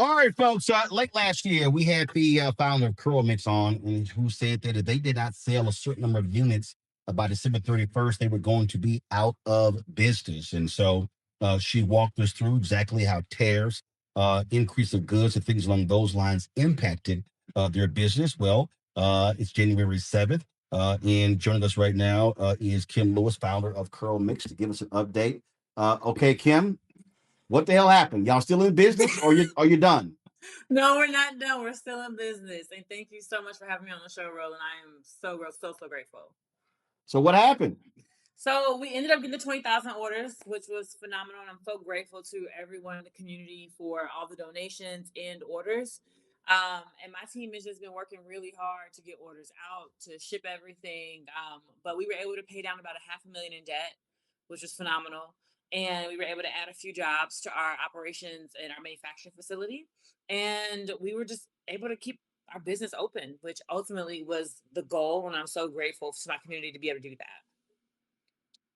All right, folks. Late last year, we had the founder of CurlMix on, and who said that if they did not sell a certain number of units by December 31st, they were going to be out of business. And so she walked us through exactly how tariffs, increase of goods, and things along those lines impacted their business. Well, it's January 7th. And joining us right now is Kim Lewis, founder of CurlMix, to give us an update. Okay, Kim, what the hell happened? Y'all still in business, or you done? No, we're not done. We're still in business. And thank you so much for having me on the show, Roland. I am so grateful. So what happened? So we ended up getting the 20,000 orders, which was phenomenal. And I'm so grateful to everyone in the community for all the donations and orders. And my team has just been working really hard to get orders out, to ship everything. But we were able to pay down about a half a million in debt, which was phenomenal. And we were able to add a few jobs to our operations and our manufacturing facility. And we were just able to keep our business open, which ultimately was the goal. And I'm so grateful to my community to be able to do that.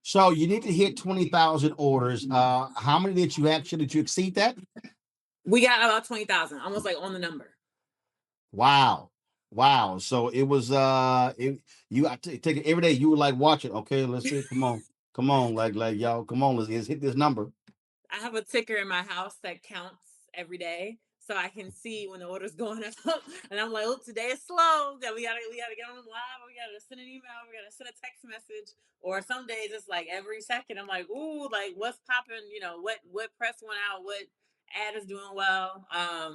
So you need to hit 20,000 orders. How many did you actually, did you exceed that? We got about 20,000, almost like on the number. Wow. Wow. So it was you I take it every day. You were like watching. Okay, let's see. Come on. Come on. Like y'all, come on, let's hit this number. I have a ticker in my house that counts every day. So I can see when the order's going up. And I'm like, oh, today is slow. Yeah, we gotta get on live, we gotta send an email, we gotta send a text message. Or some days it's like every second I'm like, ooh, like what's popping, what press went out, what ad is doing well.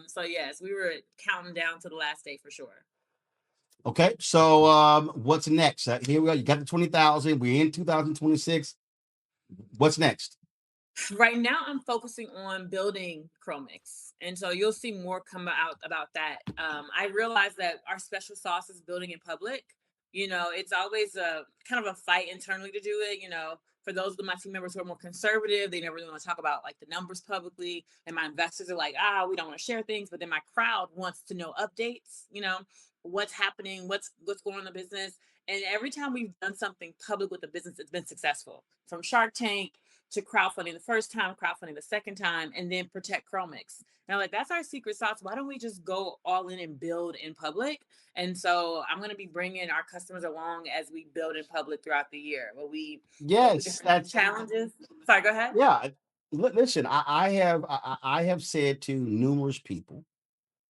So yes, we were counting down to the last day for sure. Okay. So what's next? Here we go. You got the 20,000. We're in 2026. What's next? Right now I'm focusing on building CurlMix, and so you'll see more come out about that. I realize that our special sauce is building in public. It's always a kind of a fight internally to do it. For those of my team members who are more conservative, they never really want to talk about like the numbers publicly, and my investors are like, we don't want to share things, but then my crowd wants to know updates. What's happening, what's going on in the business. And every time we've done something public with the business, it's been successful. From Shark Tank to crowdfunding the first time, crowdfunding the second time, and then protect CurlMix. Now, like that's our secret sauce. Why don't we just go all in and build in public? And so I'm going to be bringing our customers along as we build in public throughout the year. Where we go through Yes, different that's challenges. Sorry, go ahead. yeah. Listen, I have said to numerous people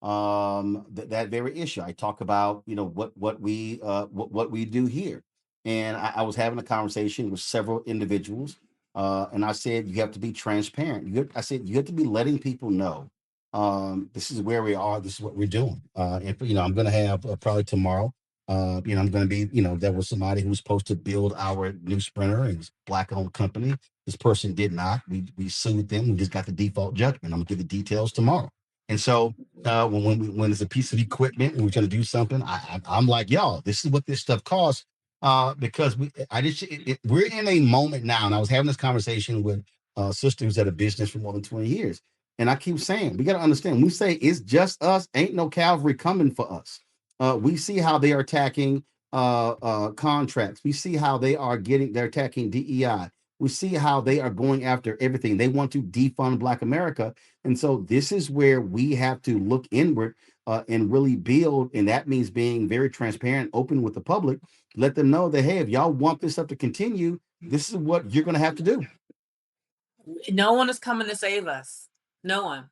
that very issue. I talk about what we do here, and I was having a conversation with several individuals, and I said you have to be transparent. I said you have to be letting people know this is where we are, this is what we're doing. And I'm going to have probably tomorrow, I'm going to be, there was somebody who was supposed to build our new sprinter, and it's a black owned company. This person did not. We sued them. We just got the default judgment. I'm going to give the details tomorrow. And so when it's a piece of equipment and we're trying to do something, I'm like, y'all, this is what this stuff costs. Because we're in a moment now, and I was having this conversation with sister who's had a business for more than 20 years, and I keep saying we got to understand. When we say it's just us, ain't no cavalry coming for us. We see how they are attacking contracts. We see how they're attacking DEI. We see how they are going after everything. They want to defund Black America. And so this is where we have to look inward and really build. And that means being very transparent, open with the public. Let them know that, hey, if y'all want this stuff to continue, this is what you're going to have to do. No one is coming to save us. No one.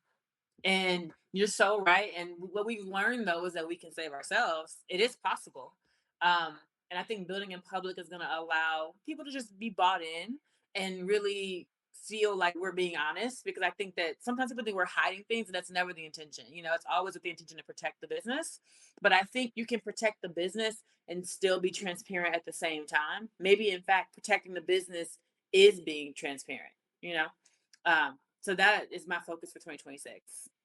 And you're so right. And what we've learned though is that we can save ourselves. It is possible. And I think building in public is going to allow people to just be bought in and really feel like we're being honest, because I think that sometimes people think we're hiding things, and that's never the intention. It's always with the intention to protect the business. But I think you can protect the business and still be transparent at the same time. Maybe in fact protecting the business is being transparent, you know? So that is my focus for 2026,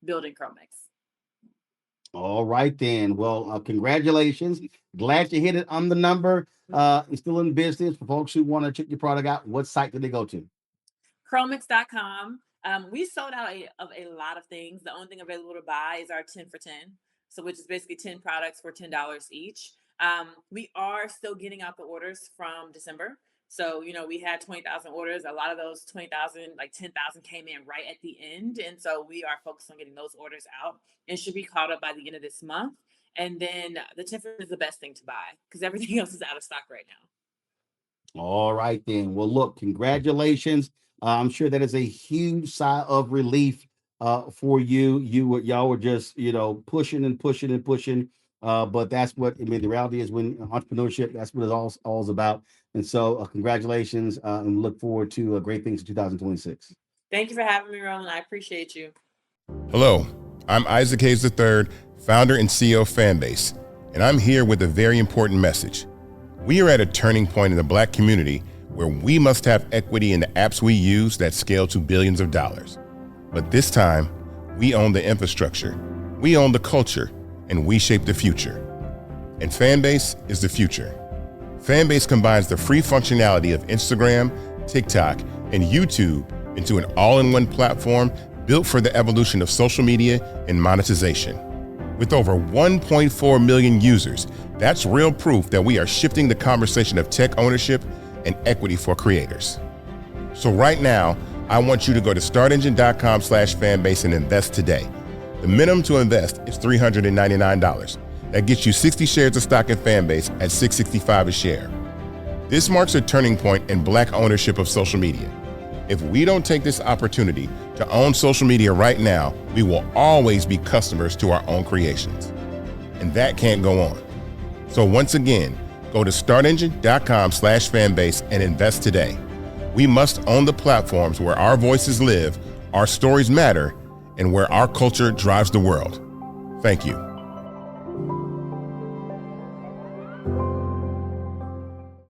building CurlMix. All right, then. Well, congratulations. Glad you hit it on the number. It's still in business for folks who want to check your product out. What site did they go to? CurlMix.com. We sold out of a lot of things. The only thing available to buy is our 10 for 10. So which is basically 10 products for $10 each. We are still getting out the orders from December. So, we had 20,000 orders. A lot of those 20,000, like 10,000 came in right at the end. And so we are focused on getting those orders out and should be caught up by the end of this month. And then the Tiffin is the best thing to buy because everything else is out of stock right now. All right, then. Well, look, congratulations. I'm sure that is a huge sigh of relief for you. Y'all were just, pushing and pushing and pushing. But that's what I mean. The reality is when entrepreneurship, that's what it's all about. And so, congratulations, and look forward to great things in 2026. Thank you for having me, Roland. I appreciate you. Hello, I'm Isaac Hayes III, founder and CEO of Fanbase, and I'm here with a very important message. We are at a turning point in the Black community where we must have equity in the apps we use that scale to billions of dollars. But this time, we own the infrastructure, we own the culture, and we shape the future. And Fanbase is the future. Fanbase combines the free functionality of Instagram, TikTok, and YouTube into an all-in-one platform built for the evolution of social media and monetization. With over 1.4 million users, that's real proof that we are shifting the conversation of tech ownership and equity for creators. So right now, I want you to go to startengine.com/fanbase and invest today. The minimum to invest is $399. That gets you 60 shares of stock in Fanbase at $665 a share. This marks a turning point in Black ownership of social media. If we don't take this opportunity to own social media right now, we will always be customers to our own creations. And that can't go on. So once again, go to startengine.com/fanbase and invest today. We must own the platforms where our voices live, our stories matter, and where our culture drives the world. Thank you.